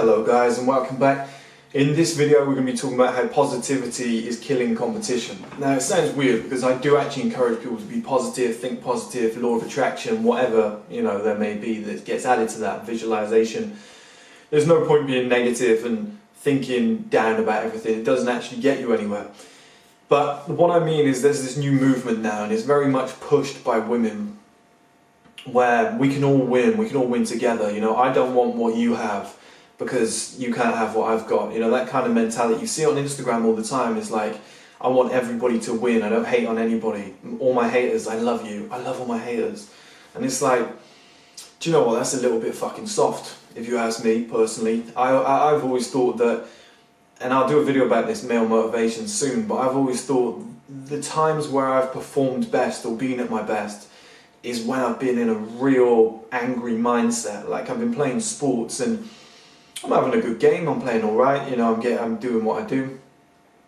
Hello guys and welcome back. In this video we're going to be talking about how positivity is killing competition. Now it sounds weird because I do actually encourage people to be positive, think positive, law of attraction, whatever there may be that gets added to that, visualization. There's no point being negative and thinking down about everything. It doesn't actually get you anywhere. But what I mean is there's this new movement now and it's very much pushed by women where we can all win together. I don't want what you have because you can't have what I've got. That kind of mentality. You see it on Instagram all the time. It's like, I want everybody to win. I don't hate on anybody. All my haters, I love you. I love all my haters. And it's like, do you know what? That's a little bit fucking soft, if you ask me personally. I've always thought that, and I'll do a video about this male motivation soon, but I've always thought the times where I've performed best or been at my best is when I've been in a real angry mindset. Like I've been playing sports and I'm having a good game, I'm playing alright, I'm doing what I do.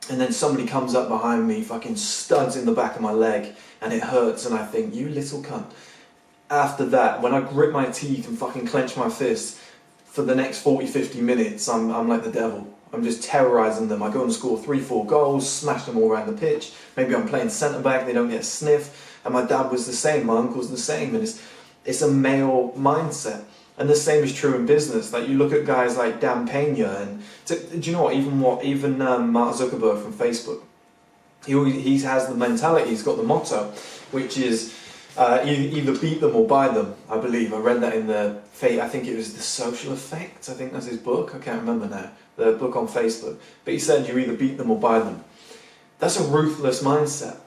And then somebody comes up behind me, fucking studs in the back of my leg, and it hurts and I think, you little cunt. After that, when I grit my teeth and fucking clench my fists, for the next 40-50 minutes, I'm like the devil. I'm just terrorising them. I go and score 3-4 goals, smash them all around the pitch. Maybe I'm playing centre back, they don't get a sniff. And my dad was the same, my uncle's the same. And it's a male mindset. And the same is true in business. Like you look at guys like Dan Pena, and do you know what? Even Mark Zuckerberg from Facebook, he has the mentality. He's got the motto, which is either beat them or buy them. I believe I read that in I think it was The Social Effect. I think that's his book. I can't remember now. The book on Facebook. But he said you either beat them or buy them. That's a ruthless mindset,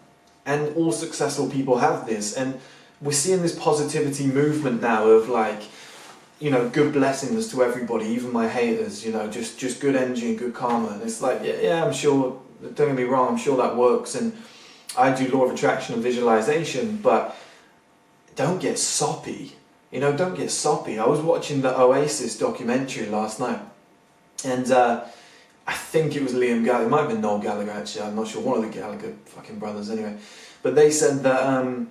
and all successful people have this. And we're seeing this positivity movement now of like, good blessings to everybody, even my haters, just good energy and good karma. And it's like, yeah, I'm sure, don't get me wrong, I'm sure that works. And I do law of attraction and visualization, but don't get soppy. Don't get soppy. I was watching the Oasis documentary last night. And I think it was Liam Gallagher, it might have been Noel Gallagher actually, I'm not sure, one of the Gallagher fucking brothers anyway. But they said that,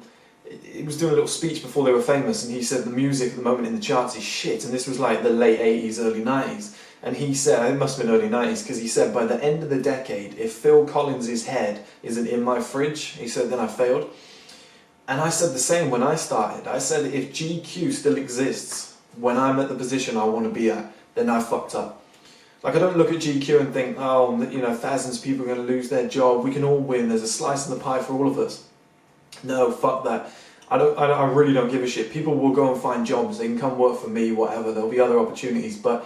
he was doing a little speech before they were famous, and he said the music at the moment in the charts is shit, and this was like the late 80s, early 90s, and he said, it must have been early 90s, because he said by the end of the decade, if Phil Collins' head isn't in my fridge, he said, then I failed. And I said the same when I started. I said if GQ still exists when I'm at the position I want to be at, then I fucked up. Like I don't look at GQ and think, oh, thousands of people are going to lose their job, we can all win, there's a slice of the pie for all of us. No, fuck that. I really don't give a shit. People will go and find jobs, they can come work for me, whatever, there'll be other opportunities, but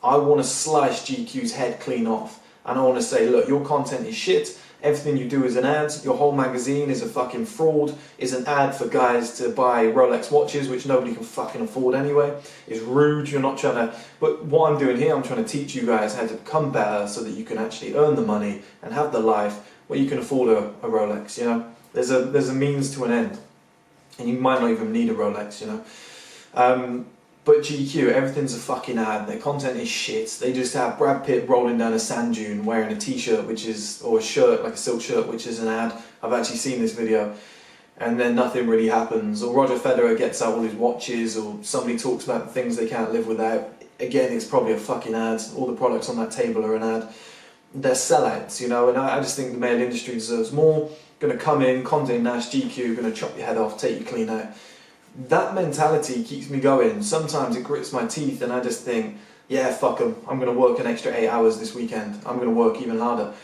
I want to slice GQ's head clean off. And I want to say, look, your content is shit, everything you do is an ad, your whole magazine is a fucking fraud, is an ad for guys to buy Rolex watches, which nobody can fucking afford anyway. It's rude, you're not trying to... But what I'm doing here, I'm trying to teach you guys how to become better so that you can actually earn the money and have the life where you can afford a Rolex, There's a means to an end. And you might not even need a Rolex, But GQ, everything's a fucking ad. Their content is shit. They just have Brad Pitt rolling down a sand dune wearing a t-shirt, or a shirt, like a silk shirt, which is an ad. I've actually seen this video. And then nothing really happens. Or Roger Federer gets out all his watches, or somebody talks about the things they can't live without. Again, it's probably a fucking ad. All the products on that table are an ad. They're sellouts, and I just think the male industry deserves more. Going to come in, Condé Nast, GQ, going to chop your head off, take you clean out. That mentality keeps me going. Sometimes it grits my teeth and I just think, yeah, fuck them. I'm going to work an extra 8 hours this weekend. I'm going to work even harder.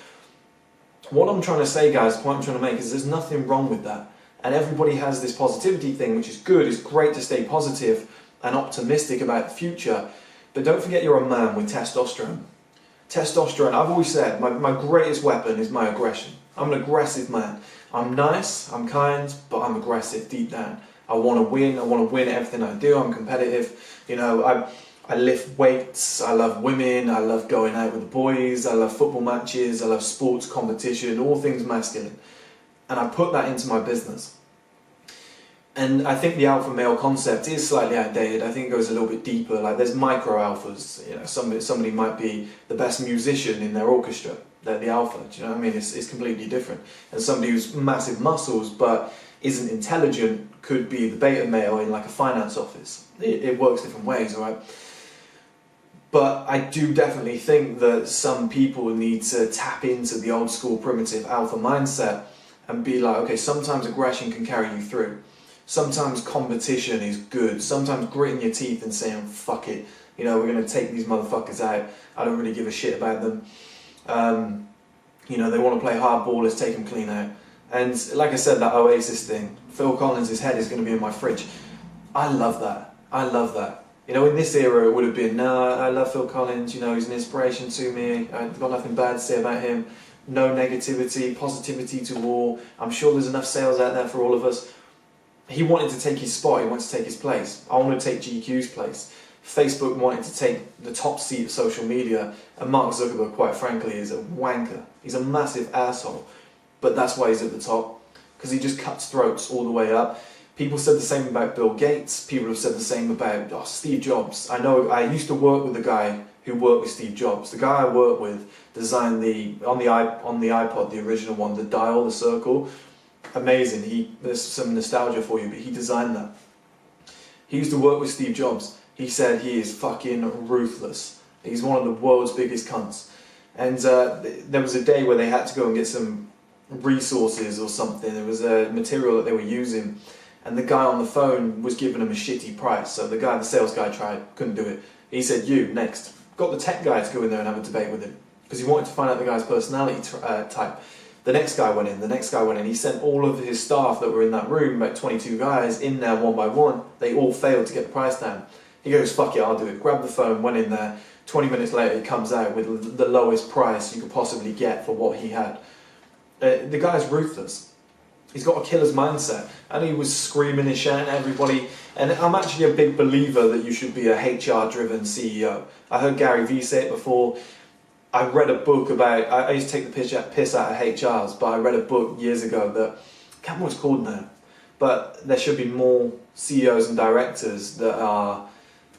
What I'm trying to say, guys, the point I'm trying to make is there's nothing wrong with that. And everybody has this positivity thing, which is good. It's great to stay positive and optimistic about the future. But don't forget you're a man with testosterone. Testosterone, I've always said, my greatest weapon is my aggression. I'm an aggressive man. I'm nice, I'm kind, but I'm aggressive deep down. I want to win everything I do, I'm competitive. I lift weights, I love women, I love going out with the boys, I love football matches, I love sports competition, all things masculine. And I put that into my business. And I think the alpha male concept is slightly outdated. I think it goes a little bit deeper. Like there's micro alphas. Somebody might be the best musician in their orchestra. They're the alpha. Do you know what I mean? It's completely different. And somebody who's massive muscles but isn't intelligent could be the beta male in like a finance office. It works different ways, all right? But I do definitely think that some people need to tap into the old school primitive alpha mindset and be like, okay, sometimes aggression can carry you through. Sometimes competition is good. Sometimes gritting your teeth and saying, fuck it, you know, we're going to take these motherfuckers out. I don't really give a shit about them. You know, they want to play hardball, let's take them clean out. And like I said, that Oasis thing, Phil Collins' head is going to be in my fridge. I love that. I love that. You know, in this era, it would have been, no, I love Phil Collins, you know, he's an inspiration to me, I've got nothing bad to say about him, no negativity, positivity to all, I'm sure there's enough sales out there for all of us. He wanted to take his spot, he wanted to take his place. I want to take GQ's place. Facebook wanted to take the top seat of social media, and Mark Zuckerberg, quite frankly, is a wanker. He's a massive asshole, but that's why he's at the top, because he just cuts throats all the way up. People said the same about Bill Gates. People have said the same about Steve Jobs. I know I used to work with the guy who worked with Steve Jobs. The guy I worked with designed on the iPod, the original one, the dial, the circle. Amazing. There's some nostalgia for you, but he designed that. He used to work with Steve Jobs. He said he is fucking ruthless. He's one of the world's biggest cunts. And there was a day where they had to go and get some resources or something. There was a material that they were using, and the guy on the phone was giving him a shitty price. So the sales guy tried, couldn't do it. He said, you, next. Got the tech guy to go in there and have a debate with him, because he wanted to find out the guy's personality type. The next guy went in, He sent all of his staff that were in that room, about 22 guys, in there one by one. They all failed to get the price down. He goes, fuck it, I'll do it. Grabbed the phone, went in there. 20 minutes later, he comes out with the lowest price you could possibly get for what he had. The guy's ruthless. He's got a killer's mindset, and he was screaming and shouting at everybody. And I'm actually a big believer that you should be a HR-driven CEO. I heard Gary Vee say it before. I read a book about, I used to take the piss out of HRs, but I read a book years ago that, I can't remember what it's called now, but there should be more CEOs and directors that are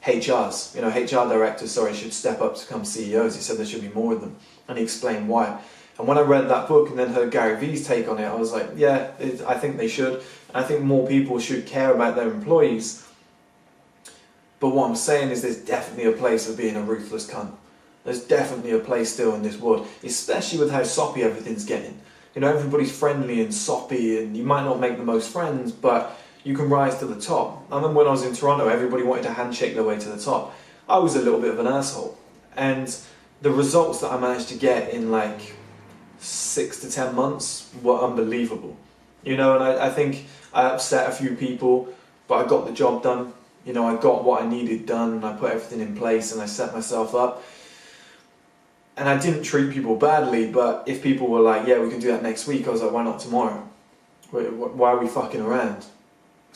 HRs. You know, HR directors, should step up to become CEOs. He said there should be more of them, and he explained why. And when I read that book and then heard Gary Vee's take on it, I was like, yeah, I think they should. I think more people should care about their employees. But what I'm saying is there's definitely a place for being a ruthless cunt. There's definitely a place still in this world, especially with how soppy everything's getting. You know, everybody's friendly and soppy, and you might not make the most friends, but you can rise to the top. I remember when I was in Toronto, everybody wanted to handshake their way to the top. I was a little bit of an asshole. And the results that I managed to get in like 6 to 10 months were unbelievable. You know, and I think I upset a few people, but I got the job done. You know, I got what I needed done, and I put everything in place, and I set myself up. And I didn't treat people badly, but if people were like, yeah, we can do that next week, I was like, why not tomorrow? Why are we fucking around?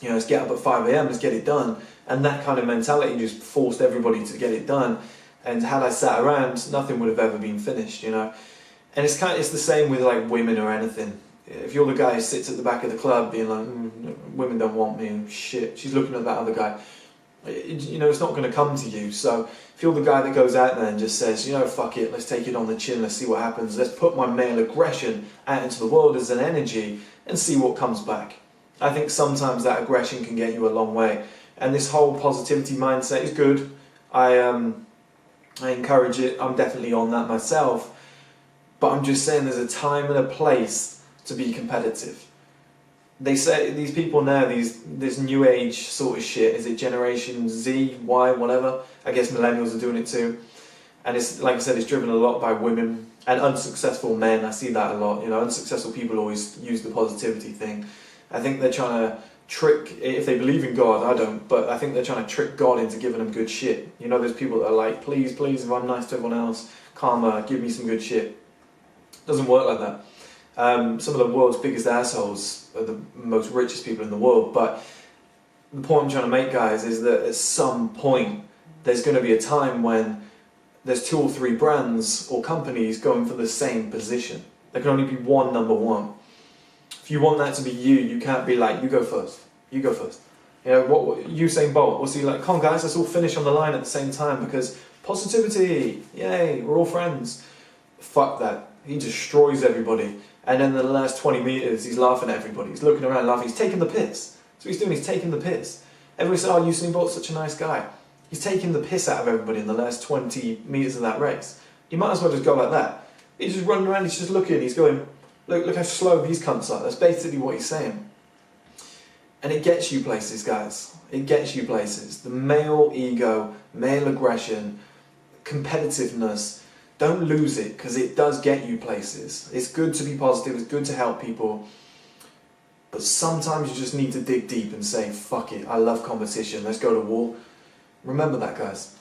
You know, let's get up at 5 AM, let's get it done. And that kind of mentality just forced everybody to get it done. And had I sat around, nothing would have ever been finished, you know. And it's the same with like women or anything. If you're the guy who sits at the back of the club being like, women don't want me, shit, she's looking at that other guy. You know, it's not going to come to you. So if you're the guy that goes out there and just says, you know, fuck it, let's take it on the chin, let's see what happens, let's put my male aggression out into the world as an energy and see what comes back. I think sometimes that aggression can get you a long way. And this whole positivity mindset is good. I encourage it. I'm definitely on that myself. But I'm just saying there's a time and a place to be competitive. They say, these people now, this new age sort of shit, is it Generation Z, Y, whatever? I guess millennials are doing it too. And it's, like I said, it's driven a lot by women and unsuccessful men. I see that a lot. You know, unsuccessful people always use the positivity thing. I think they're trying to trick, if they believe in God, I don't, but I think they're trying to trick God into giving them good shit. You know, there's people that are like, please, please, if I'm nice to everyone else, karma, give me some good shit. It doesn't work like that. Some of the world's biggest assholes are the most richest people in the world, but the point I'm trying to make, guys, is that at some point there's going to be a time when there's 2 or 3 brands or companies going for the same position. There can only be one number one. If you want that to be you, you can't be like, you go first, you go first. You know, what Usain Bolt, what's he like, come on guys, let's all finish on the line at the same time because positivity, yay, we're all friends. Fuck that. He destroys everybody. And then in the last 20 meters, he's laughing at everybody. He's looking around laughing. He's taking the piss. That's what he's doing. He's taking the piss. Everybody said, oh, Usain Bolt's such a nice guy. He's taking the piss out of everybody in the last 20 metres of that race. You might as well just go like that. He's just running around, he's just looking, he's going, look how slow these cunts are. That's basically what he's saying. And it gets you places, guys. It gets you places. The male ego, male aggression, competitiveness, don't lose it, because it does get you places. It's good to be positive, it's good to help people, but sometimes you just need to dig deep and say, fuck it, I love competition, let's go to war. Remember that, guys.